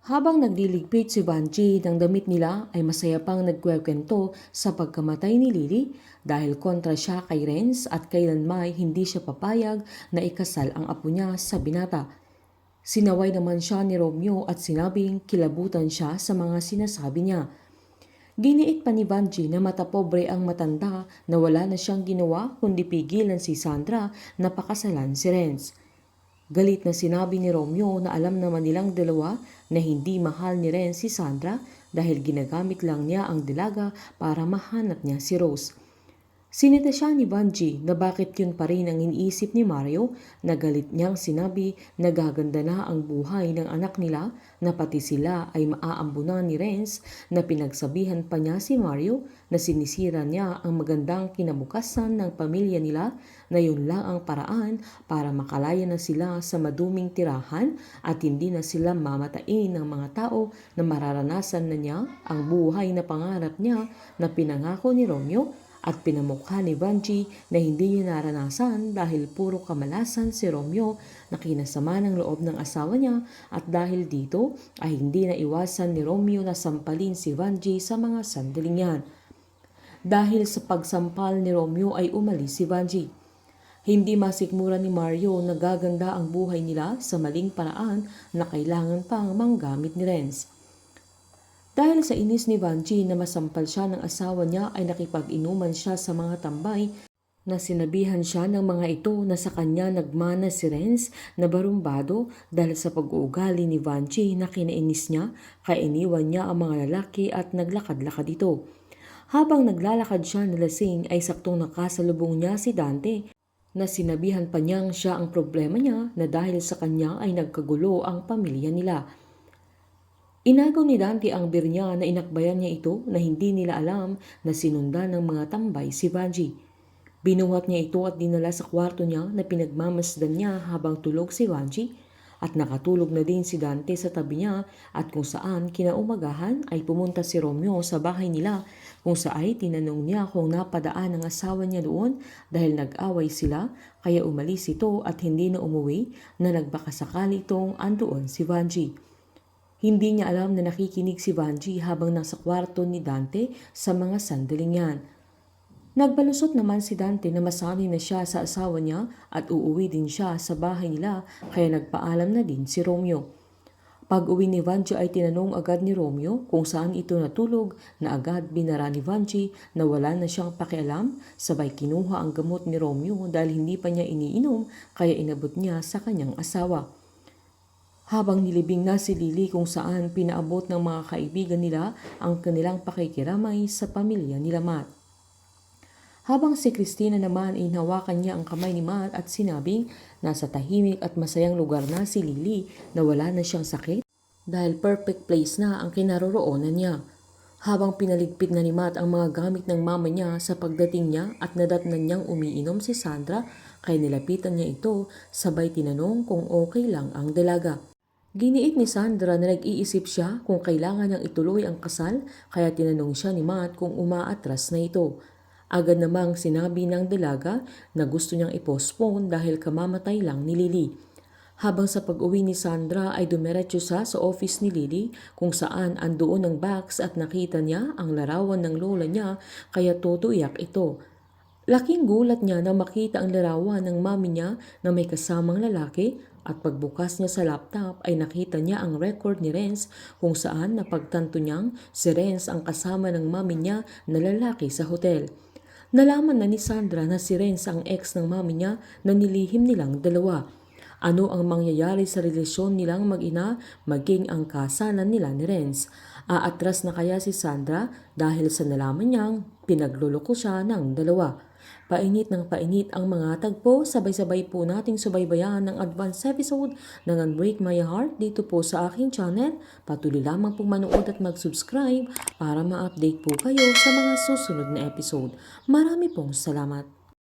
Habang nagliligpit si Banji ng damit nila ay masaya pang nagkwekwento sa pagkamatay ni Lily dahil kontra siya kay Renz at kailanmay hindi siya papayag na ikasal ang apo niya sa binata. Sinaway naman siya ni Romeo at sinabing kilabutan siya sa mga sinasabi niya. Giniit pa ni Banji na matapobre ang matanda na wala na siyang ginawa kundi pigilan si Sandra na pakasalan si Renz. Galit na sinabi ni Romeo na alam naman nilang dalawa na hindi mahal ni Ren si Sandra dahil ginagamit lang niya ang dalaga para mahanap niya si Rose. Sinita siya ni Banji na bakit yun pa rin ang iniisip ni Mario na galit niyang sinabi na gaganda na ang buhay ng anak nila na pati sila ay maaambunan ni Renz na pinagsabihan pa niya si Mario na sinisira niya ang magandang kinabukasan ng pamilya nila na yun lang ang paraan para makalaya na sila sa maduming tirahan at hindi na sila mamatain ng mga tao na mararanasan na niya ang buhay na pangarap niya na pinangako ni Romeo at pinamukha ni Banji na hindi niya naranasan dahil puro kamalasan si Romeo na kinasama ng loob ng asawa niya at dahil dito ay hindi na iwasan ni Romeo na sampalin si Banji sa mga sandaling yan. Dahil sa pagsampal ni Romeo ay umalis si Banji. Hindi masikmura ni Mario na gaganda ang buhay nila sa maling paraan na kailangan pang manggamit ni Renz. Dahil sa inis ni Banji na masampal siya ng asawa niya ay nakipag-inuman siya sa mga tambay na sinabihan siya ng mga ito na sa kanya nagmana si Renz na barumbado dahil sa pag-uugali ni Banji na kinainis niya kaya iniwan niya ang mga lalaki at naglakad-lakad ito. Habang naglalakad siya na lasing ay saktong nakasalubong niya si Dante na sinabihan pa niyang siya ang problema niya na dahil sa kanya ay nagkagulo ang pamilya nila. Inagaw ni Dante ang birnya na inakbayan niya ito na hindi nila alam na sinundan ng mga tambay si Banji. Binuhat niya ito at dinala sa kwarto niya na pinagmamasdan niya habang tulog si Banji at nakatulog na din si Dante sa tabi niya at kung saan kinaumagahan ay pumunta si Romeo sa bahay nila kung saan tinanong niya kung napadaan ang asawa niya doon dahil nag-away sila kaya umalis ito at hindi na umuwi na nagbakasakali itong andoon si Banji. Hindi niya alam na nakikinig si Banji habang nasa kwarto ni Dante sa mga sandaling yan. Nagbalusot naman si Dante na masanay na siya sa asawa niya at uuwi din siya sa bahay nila kaya nagpaalam na din si Romeo. Pag uwi ni Banji ay tinanong agad ni Romeo kung saan ito natulog na agad binara ni Banji na wala na siyang pakialam sabay kinuha ang gamot ni Romeo dahil hindi pa niya iniinom kaya inabot niya sa kanyang asawa. Habang nilibing na si Lily kung saan pinaabot ng mga kaibigan nila ang kanilang pakikiramay sa pamilya nila Matt. Habang si Christina naman ay hinawakan niya ang kamay ni Matt at sinabing nasa tahimik at masayang lugar na si Lily na wala na siyang sakit dahil perfect place na ang kinaroroonan niya. Habang pinaligpit na ni Matt ang mga gamit ng mama niya sa pagdating niya at nadatnan niyang umiinom si Sandra kaya nilapitan niya ito sabay tinanong kung okay lang ang dalaga. Giniit ni Sandra na nag-iisip siya kung kailangan niyang ituloy ang kasal kaya tinanong siya ni Matt kung umaatras na ito. Agad namang sinabi ng dalaga na gusto niyang i-postpone dahil kamamatay lang ni Lily. Habang sa pag-uwi ni Sandra ay dumiretso siya sa office ni Lily kung saan andoon ang box at nakita niya ang larawan ng lola niya kaya tutuiyak ito. Laking gulat niya na makita ang larawan ng mami niya na may kasamang lalaki at pagbukas niya sa laptop ay nakita niya ang record ni Renz kung saan napagtanto niyang si Renz ang kasama ng mami niya na lalaki sa hotel. Nalaman na ni Sandra na si Renz ang ex ng mami niya na nilihim nilang dalawa. Ano ang mangyayari sa relasyon nilang mag-ina maging ang kasalan nila ni Renz? Aatras na kaya si Sandra dahil sa nalaman niyang pinagluloko siya ng dalawa? Painit ng painit ang mga tagpo, sabay-sabay po nating subaybayan ng advance episode ng Unbreak My Heart dito po sa aking channel. Patuloy lamang pong manood at mag-subscribe para ma-update po kayo sa mga susunod na episode. Marami pong salamat.